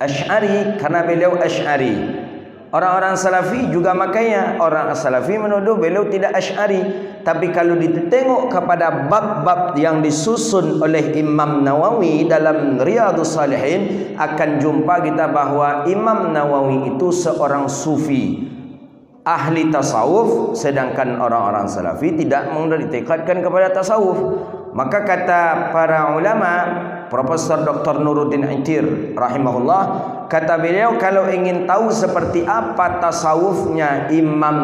Asy'ari karena beliau Asy'ari. Orang-orang Salafi juga makanya orang Salafi menuduh beliau tidak Asy'ari. Tapi kalau ditengok kepada bab-bab yang disusun oleh Imam Nawawi dalam Riyadhus Shalihin, akan jumpa kita bahwa Imam Nawawi itu seorang sufi, ahli tasawuf, sedangkan orang-orang Salafi tidak mengitikadkan kepada tasawuf. Maka kata para ulama, Profesor Dr. Nuruddin Itir rahimahullah, kata beliau, kalau ingin tahu seperti apa tasawufnya Imam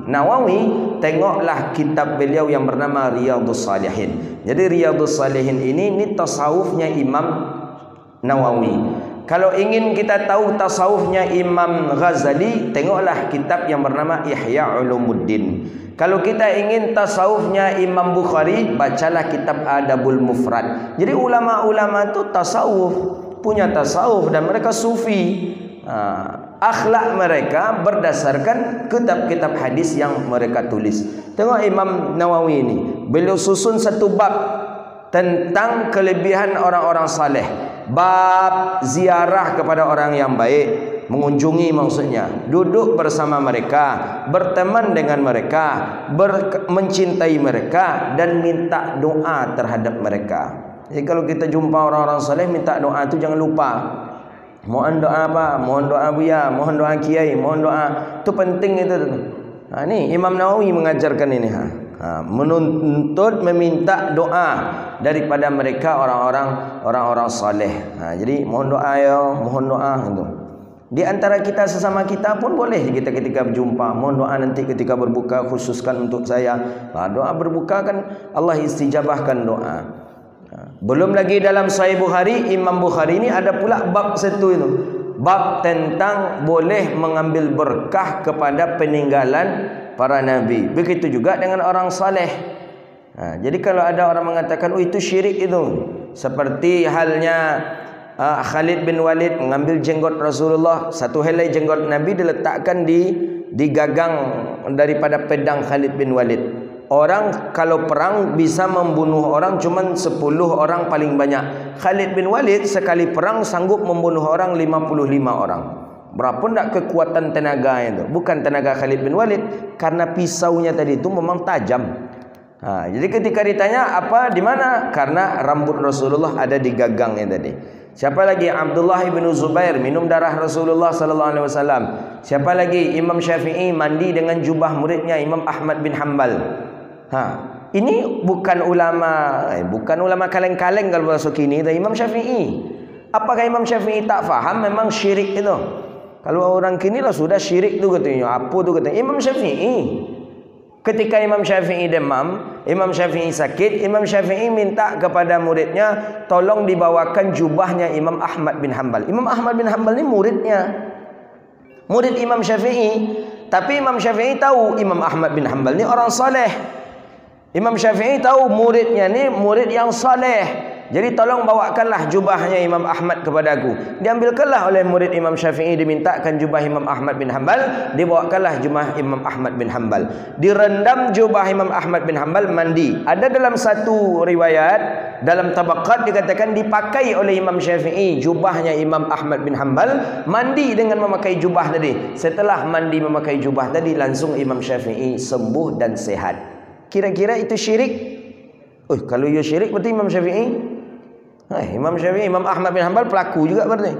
Nawawi, tengoklah kitab beliau yang bernama Riyadhus Shalihin. Jadi Riyadhus Shalihin ini tasawufnya Imam Nawawi. Kalau ingin kita tahu tasawufnya Imam Ghazali, tengoklah kitab yang bernama Ihya Ulumuddin. Kalau kita ingin tasawufnya Imam Bukhari, bacalah kitab Adabul Mufrad. Jadi ulama-ulama itu tasawuf, punya tasawuf, dan mereka sufi. Akhlak mereka berdasarkan kitab-kitab hadis yang mereka tulis. Tengok Imam Nawawi ini, beliau susun satu bab tentang kelebihan orang-orang saleh. Bab ziarah kepada orang yang baik, mengunjungi maksudnya, duduk bersama mereka, berteman dengan mereka, mencintai mereka, dan minta doa terhadap mereka. Jadi kalau kita jumpa orang-orang saleh minta doa itu jangan lupa. Mohon doa apa? Mohon doa buya, mohon doa kiai, mohon doa. Itu penting itu. Ini Imam Nawawi mengajarkan ini. Menuntut, meminta doa daripada mereka orang-orang saleh. Jadi mohon doa ya, mohon doa itu. Di antara kita sesama kita pun boleh kita ketika berjumpa, mohon doa nanti ketika berbuka khususkan untuk saya. Doa berbuka kan Allah istijabahkan doa. Belum lagi dalam Sahih Bukhari, Imam Bukhari ini ada pula bab satu itu, bab tentang boleh mengambil berkah kepada peninggalan para nabi. Begitu juga dengan orang saleh. Jadi kalau ada orang mengatakan, oh itu syirik itu, seperti halnya Khalid bin Walid mengambil jenggot Rasulullah, satu helai jenggot Nabi diletakkan di gagang daripada pedang Khalid bin Walid. Orang kalau perang bisa membunuh orang cuma 10 orang paling banyak. Khalid bin Walid sekali perang sanggup membunuh orang 55 orang. Berapa tak kekuatan tenaga itu? Bukan tenaga Khalid bin Walid, karena pisaunya tadi itu memang tajam. Jadi ketika ditanya apa di mana? Karena rambut Rasulullah ada di gagangnya tadi. Siapa lagi? Abdullah bin Zubair minum darah Rasulullah sallallahu alaihi wasallam. Siapa lagi? Imam Syafi'i mandi dengan jubah muridnya Imam Ahmad bin Hanbal. Ini bukan ulama kaleng-kaleng kalau bahasa kini, itu Imam Syafi'i. Apakah Imam Syafi'i tak faham memang syirik itu? Kalau orang kini lah sudah syirik tu katanya. Apa tu katanya? Imam Syafi'i. Ketika Imam Syafi'i demam, Imam Syafi'i sakit, Imam Syafi'i minta kepada muridnya, tolong dibawakan jubahnya Imam Ahmad bin Hanbal. Imam Ahmad bin Hanbal ni muridnya, murid Imam Syafi'i. Tapi Imam Syafi'i tahu Imam Ahmad bin Hanbal ni orang saleh. Imam Syafi'i tahu muridnya ni murid yang saleh. Jadi tolong bawakanlah jubahnya Imam Ahmad kepadaku. Diambilkanlah oleh murid Imam Syafi'i, dimintakan jubah Imam Ahmad bin Hanbal, dibawakanlah jubah Imam Ahmad bin Hanbal. Direndam jubah Imam Ahmad bin Hanbal, mandi. Ada dalam satu riwayat, dalam tabaqat dikatakan dipakai oleh Imam Syafi'i jubahnya Imam Ahmad bin Hanbal, mandi dengan memakai jubah tadi. Setelah mandi memakai jubah tadi, langsung Imam Syafi'i sembuh dan sehat. Kira-kira itu syirik? Kalau ia syirik berarti Imam Syafi'i, Imam Syafi'i, Imam Ahmad bin Hanbal pelaku juga berarti.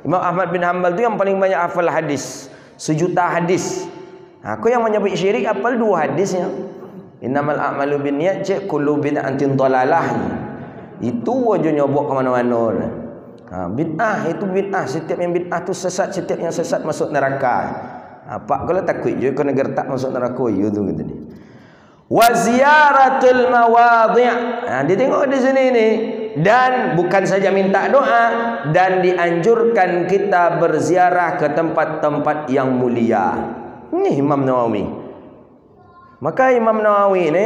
Imam Ahmad bin Hanbal itu yang paling banyak hafal hadis, 1 juta hadis. Aku yang menyebut syirik hafal 2 hadisnya. Innamal a'malu binniyat, kullu bid'atin dhalalah. Itu aja nyobok ke mana-mana. Bid'ah itu bid'ah, setiap yang bid'ah itu sesat, setiap yang sesat masuk neraka. Pak kalau takut je kena gertak masuk neraka you tu kata dia. Wa ziyaratul mawadhi'. Dia tengok di sini ni, dan bukan saja minta doa, dan dianjurkan kita berziarah ke tempat-tempat yang mulia. Ini Imam Nawawi. Maka Imam Nawawi ini,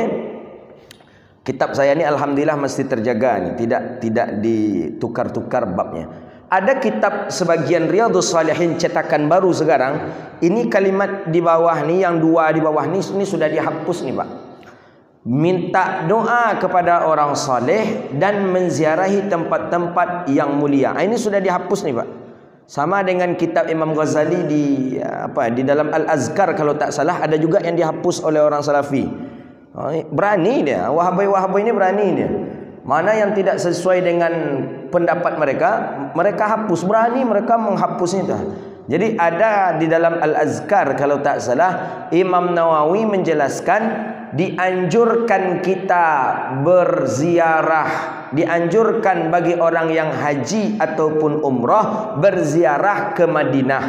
kitab saya ni alhamdulillah mesti terjaga ni, tidak ditukar-tukar babnya. Ada kitab sebagian Riyadhus Shalihin cetakan baru sekarang. Ini kalimat di bawah ni, yang 2 di bawah ni sudah dihapus ni Pak. Minta doa kepada orang saleh dan menziarahi tempat-tempat yang mulia. Ini sudah dihapus nih Pak. Sama dengan kitab Imam Ghazali di dalam Al-Azkar kalau tak salah, ada juga yang dihapus oleh orang Salafi. Berani dia, Wahabi ini berani dia. Mana yang tidak sesuai dengan pendapat mereka, mereka hapus, berani mereka menghapusnya. Jadi ada di dalam Al-Azkar kalau tak salah, Imam Nawawi menjelaskan dianjurkan kita berziarah, dianjurkan bagi orang yang haji ataupun umrah berziarah ke Madinah.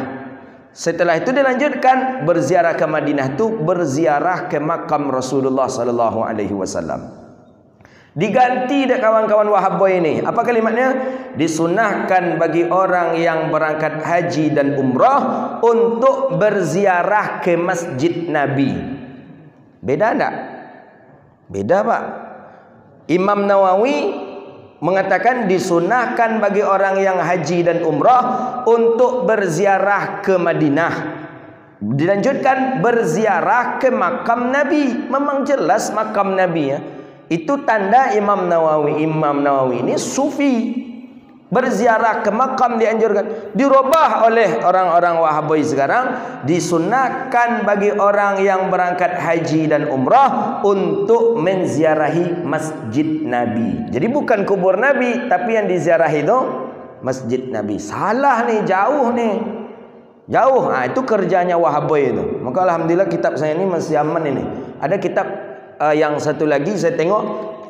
Setelah itu dilanjutkan berziarah ke Madinah itu berziarah ke makam Rasulullah sallallahu alaihi wasallam. Diganti dak kawan-kawan Wahabi ini. Apa kalimatnya? Disunahkan bagi orang yang berangkat haji dan umrah untuk berziarah ke Masjid Nabi. Beda tak? Beda Pak. Imam Nawawi mengatakan disunahkan bagi orang yang haji dan umrah untuk berziarah ke Madinah. Dilanjutkan berziarah ke makam Nabi. Memang jelas makam Nabi ya. Itu tanda Imam Nawawi. Imam Nawawi ini sufi. Berziarah ke makam dianjurkan. Dirubah oleh orang-orang Wahabi sekarang, disunahkan bagi orang yang berangkat haji dan umrah untuk menziarahi Masjid Nabi. Jadi bukan kubur Nabi, tapi yang diziarahi itu Masjid Nabi. Salah nih, jauh nih. Jauh. Itu kerjanya Wahabi itu. Maka alhamdulillah kitab saya ini masih aman ini. Ada kitab yang satu lagi saya tengok,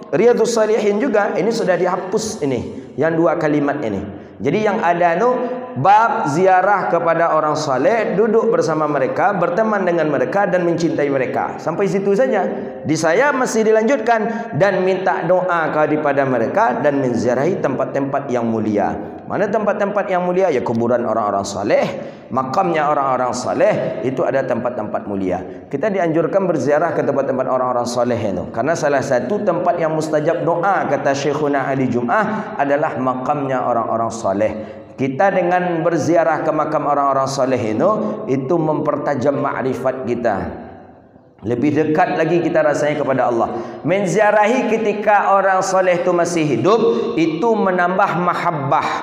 Riyadhus Shalihin juga, ini sudah dihapus ini, yang dua kalimat ini. Jadi yang ada itu bab ziarah kepada orang saleh, duduk bersama mereka, berteman dengan mereka dan mencintai mereka. Sampai situ saja. Di saya masih dilanjutkan dan minta doa kepada mereka dan menziarahi tempat-tempat yang mulia. Mana tempat-tempat yang mulia? Ya kuburan orang-orang saleh, makamnya orang-orang saleh, itu ada tempat-tempat mulia. Kita dianjurkan berziarah ke tempat-tempat orang-orang saleh itu. Karena salah satu tempat yang mustajab doa, kata Syekhuna Ali Jum'ah, adalah makamnya orang-orang saleh. Kita dengan berziarah ke makam orang-orang saleh itu mempertajam makrifat kita. Lebih dekat lagi kita rasanya kepada Allah. Menziarahi ketika orang soleh itu masih hidup, itu menambah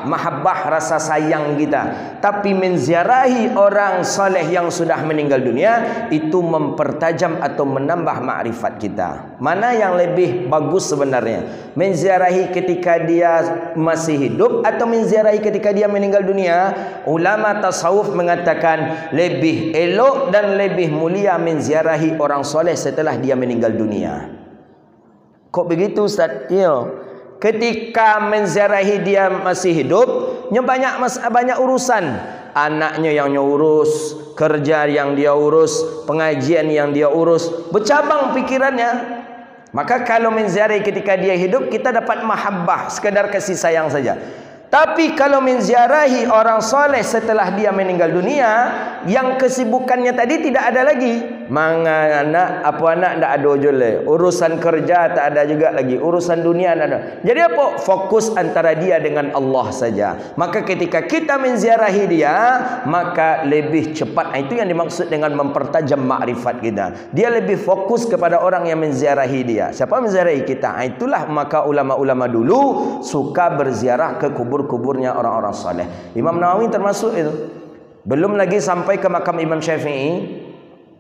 mahabbah rasa sayang kita. Tapi menziarahi orang soleh yang sudah meninggal dunia, itu mempertajam atau menambah makrifat kita. Mana yang lebih bagus sebenarnya? Menziarahi ketika dia masih hidup atau menziarahi ketika dia meninggal dunia? Ulama tasawuf mengatakan lebih elok dan lebih mulia menziarahi orang soleh setelah dia meninggal dunia. Kok begitu Ustaz? Ya. Ketika menziarahi dia masih hidup, banyak urusan. Anaknya yang urus, kerja yang dia urus, pengajian yang dia urus, bercabang pikirannya. Maka kalau menziarahi ketika dia hidup, kita dapat mahabbah, sekadar kasih sayang saja. Tapi kalau menziarahi orang soleh setelah dia meninggal dunia, yang kesibukannya tadi tidak ada lagi. Mana anak, apa anak tak ada jole. Urusan kerja tak ada juga lagi. Urusan dunia tak ada. Jadi apa? Fokus antara dia dengan Allah saja. Maka ketika kita menziarahi dia, maka lebih cepat. Itu yang dimaksud dengan mempertajam makrifat kita. Dia lebih fokus kepada orang yang menziarahi dia. Siapa menziarahi kita? Itulah maka ulama-ulama dulu suka berziarah ke kubur-kuburnya orang-orang saleh. Imam Nawawi termasuk itu. Belum lagi sampai ke makam Imam Syafi'i.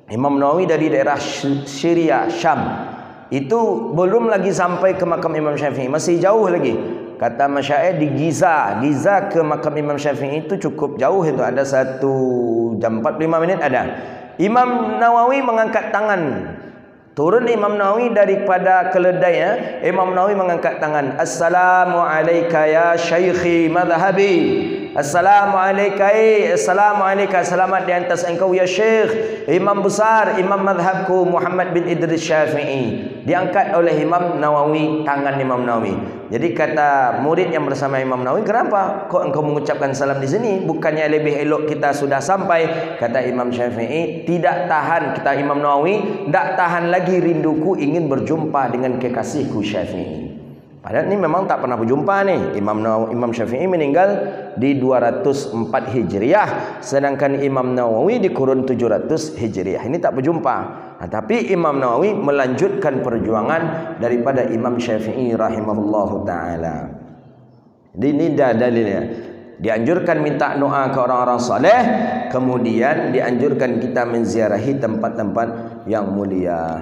Imam Nawawi dari daerah Syria, Syam. Itu belum lagi sampai ke makam Imam Syafi'i, masih jauh lagi. Kata masyaikh di Giza ke makam Imam Syafi'i itu cukup jauh, itu ada 1 jam 45 menit ada. Imam Nawawi mengangkat tangan. Turun Imam Nawawi daripada keledai, Imam Nawawi mengangkat tangan. Assalamualaikum ya syaikhi madhhabi. Assalamualaikum, assalamualaikum, selamat di atas engkau ya Syekh, imam besar, imam madhabku Muhammad bin Idris Syafi'i. Diangkat oleh Imam Nawawi tangan Imam Nawawi. Jadi kata murid yang bersama Imam Nawawi, kenapa kok engkau mengucapkan salam di sini? Bukannya lebih elok kita sudah sampai? Kata Imam Syafi'i, tidak tahan, kata Imam Nawawi, tidak tahan lagi rinduku ingin berjumpa dengan kekasihku Syafi'i. Padahal ini memang tak pernah berjumpa nih. Imam Syafi'i meninggal di 204 Hijriah, sedangkan Imam Nawawi di kurun 700 Hijriah. Ini tak berjumpa. Tapi Imam Nawawi melanjutkan perjuangan daripada Imam Syafi'i rahimahullahu taala. Ini dah dalilnya. dianjurkan minta doa ke orang-orang saleh, kemudian dianjurkan kita menziarahi tempat-tempat yang mulia.